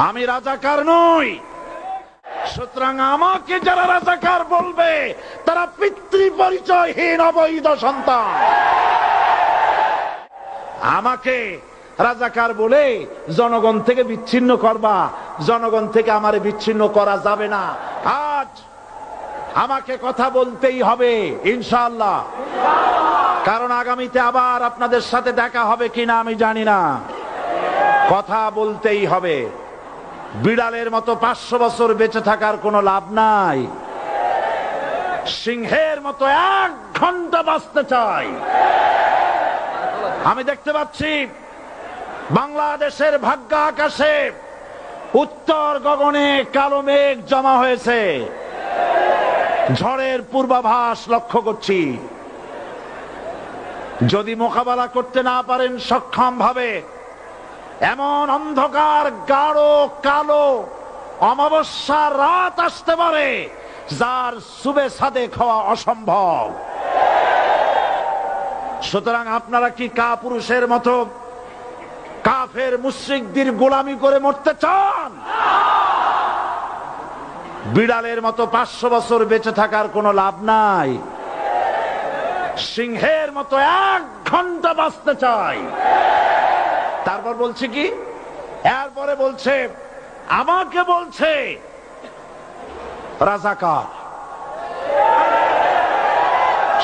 আমি রাজাকার নই। সুতরাং আমাকে যারা রাজাকার বলবে তারা পিতৃ পরিচয়হীন অবৈধ সন্তান। আমাকে রাজাকার বলে জনগণ থেকে বিচ্ছিন্ন করবা, জনগণ থেকে আমারে বিচ্ছিন্ন করা যাবে না। আজ আমাকে কথা বলতেই হবে ইনশাআল্লাহ, কারণ আগামীতে আবার আপনাদের সাথে দেখা হবে কিনা আমি জানি না। কথা বলতেই হবে। বিড়ালের মতো 500 বছর বেঁচে থাকার কোনো লাভ নাই, সিংহের মতো 1 ঘন্টা বাঁচতে চাই। আমি দেখতে পাচ্ছি বাংলাদেশের ভাগ্য আকাশে উত্তর গগনে কালো মেঘ জমা হয়েছে, ঝড়ের পূর্বাভাস লক্ষ্য করছি। যদি মোকাবেলা করতে না পারেন সক্ষম ভাবে, এমন অন্ধকার গাঢ় কালো অমাবস্যার রাত আসতে পারে যার সুবে সাদে খাওয়া অসম্ভব। সুতরাং আপনারা কি কাপুরুষের মতো কাফের মুশরিকদের গোলামি করে মরতে চান? বিড়ালের মতো 500 বছর বেঁচে থাকার কোনো লাভ নাই, সিংহের মতো 1 ঘন্টা বাঁচতে চাই। তারপর বলছে কি, এরপরে বলছে আমাকে বলছে রাজাকার।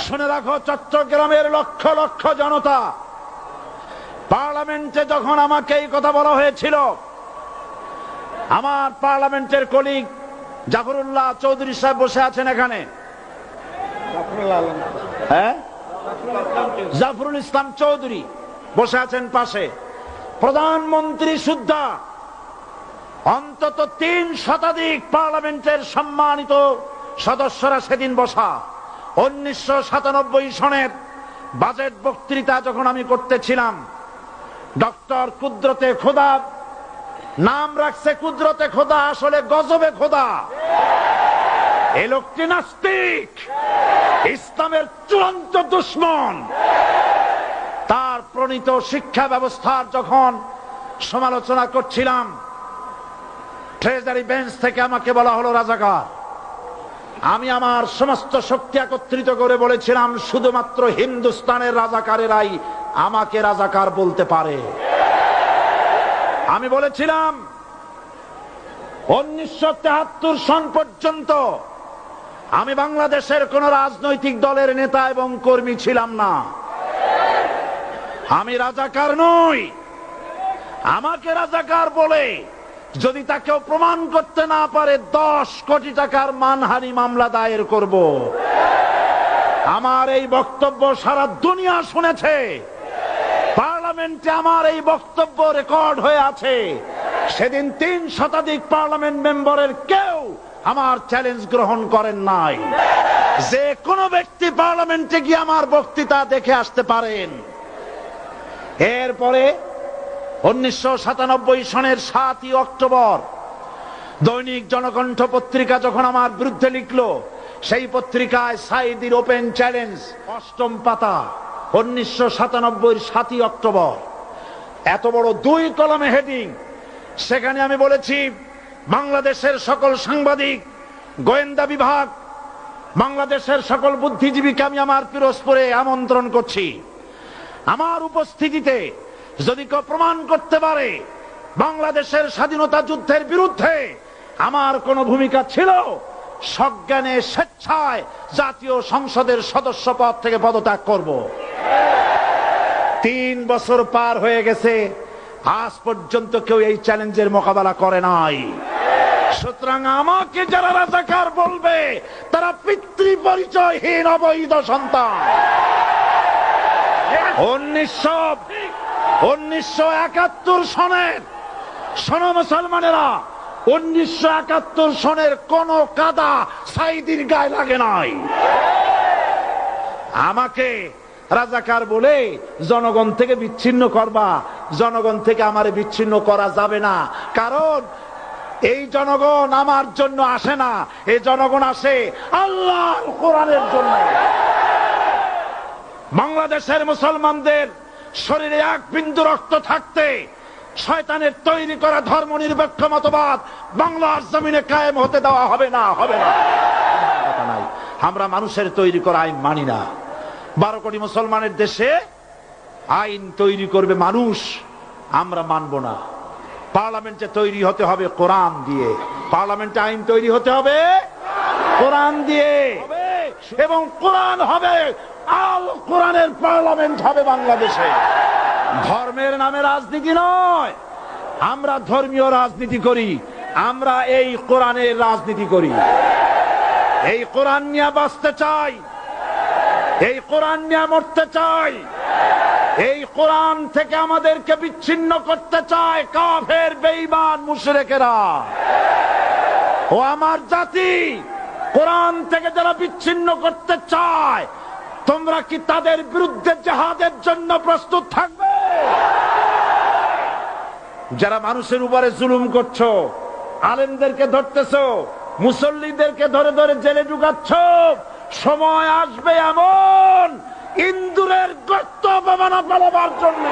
শুনে রাখো চট্টগ্রামের লক্ষ লক্ষ জনতা, পার্লামেন্টে যখন আমাকে এই কথা বলা হয়েছিল, আমার পার্লামেন্টের কলিগ জাফরুল্লাহ চৌধুরী সাহেব বসে আছেন এখানে, হ্যাঁ জাফরুল ইসলাম চৌধুরী বসে আছেন পাশে, প্রধানমন্ত্রী সুদ্ধা, অন্তত 3 শতাধিক পার্লামেন্টের সম্মানিত সদস্যরা সেদিন বসা। 1997 সনের বাজেট বক্তৃতা যখন আমি করতেছিলাম, ডক্টর কুদরতে খোদা, নাম রাখছে কুদরতে খোদা, আসলে গজবে খোদা। এই লোকটি নাস্তিক, ইসলামের চূড়ান্ত দুশমন। তার প্রণীত শিক্ষা ব্যবস্থার যখন সমালোচনা করছিলাম, ট্রেজারি বেঞ্চ থেকে আমাকে বলা হলো রাজাকার। আমি আমার সমস্ত শক্তি একত্রিত করে বলেছিলাম শুধুমাত্র হিন্দুস্তানের রাজাকারেরাই আমাকে রাজাকার বলতে পারে। আমি বলেছিলাম 1973 সন পর্যন্ত আমি বাংলাদেশের কোন রাজনৈতিক দলের নেতা এবং কর্মী ছিলাম না। আমি রাজাকার নই। আমাকে রাজাকার বলে যদি তাকেও প্রমাণ করতে না পারে 10 কোটি টাকার মানহানি মামলা দায়ের করব। আমার এই বক্তব্য সারা দুনিয়া শুনেছে, পার্লামেন্টে আমার এই বক্তব্য রেকর্ড হয়ে আছে। সেদিন 3 শতাধিক পার্লামেন্ট মেম্বারের কেউ আমার চ্যালেঞ্জ গ্রহণ করেন নাই। যে কোনো ব্যক্তি পার্লামেন্টে গিয়ে আমার বক্তৃতা দেখে আসতে পারেন। এরপরে 1997 সনের 7ই অক্টোবর দৈনিক জনকণ্ঠ পত্রিকা যখন আমার বিরুদ্ধে লিখলো, সেই পত্রিকায় সাইদির ওপেন চ্যালেঞ্জ 8ম পাতা, 1997 7ই অক্টোবর, এত বড় 2 কলমে হেডিং। সেখানে আমি বলেছি বাংলাদেশের সকল সাংবাদিক, গোয়েন্দা বিভাগ, বাংলাদেশের সকল বুদ্ধিজীবীকে আমি আমার পিরোজপুরে আমন্ত্রণ করছি। আমার উপস্থিতিতে যদি কেউ প্রমাণ করতে পারে বাংলাদেশের স্বাধীনতা যুদ্ধের বিরুদ্ধে আমার কোনো ভূমিকা ছিল, সজ্ঞানে স্বেচ্ছায় জাতীয় সংসদের সদস্য পদ থেকে পদত্যাগ করব। 3 বছর পার হয়ে গেছে, আজ পর্যন্ত কেউ এই চ্যালেঞ্জের মোকাবেলা করে নাই। সুতরাং আমাকে যারা রাজাকার বলবে তারা পিতৃ পরিচয়হীন অবৈধ সন্তান। 1971 সনের, শোনো মুসলমানেরা, 1971 সনের কোন কাদা সাইদির গায়ে লাগে নাই। আমাকে রাজাকার বলে জনগণ থেকে বিচ্ছিন্ন করবা, জনগণ থেকে আমারে বিচ্ছিন্ন করা যাবে না। কারণ এই জনগণ আমার জন্য আসে না, এই জনগণ আসে আল্লাহর কোরআনের জন্য। বাংলাদেশের মুসলমানদের শরীরে 1 বিন্দু রক্ত থাকতে শয়তানের তৈরি করা ধর্ম নিরপেক্ষ মতবাদ বাংলার জমিনে কায়েম হতে দেওয়া হবে না, হবে না। কথা নাই, আমরা মানুষের তৈরি করা আইন মানি না। 12 কোটি মুসলমানের দেশে আইন তৈরি করবে মানুষ, আমরা মানব না। পার্লামেন্টে তৈরি হতে হবে কোরআন দিয়ে, পার্লামেন্টে আইন তৈরি হতে হবে কোরআন দিয়ে, এবং কোরআন হবে, আল কোরআনের পার্লামেন্ট হবে বাংলাদেশে। ধর্মের নামে রাজনীতি নয়, আমরা ধর্মীয় রাজনীতি করি, আমরা এই কোরআনের রাজনীতি করি। এই কোরআন নিয়ে বাঁচতে চাই, এই কোরআন নিয়ে মরতে চাই, এই কোরআন থেকে আমাদেরকে বিচ্ছিন্ন করতে চায় কাফের বেঈমান মুশরিকেরা। ও আমার জাতি, কোরআন থেকে যারা বিচ্ছিন্ন করতে চায়, তোমরা কি তাদের বিরুদ্ধে জিহাদের জন্য প্রস্তুত থাকবে? যারা মানুষের উপরে জুলুম করছো, আলেমদেরকে ধরতেছো, মুসল্লিদেরকে ধরে ধরে জেলে ঢুকাচ্ছ, সময় আসবে এমন ইন্দুরের গর্ত অপমানা পালাবার জন্য।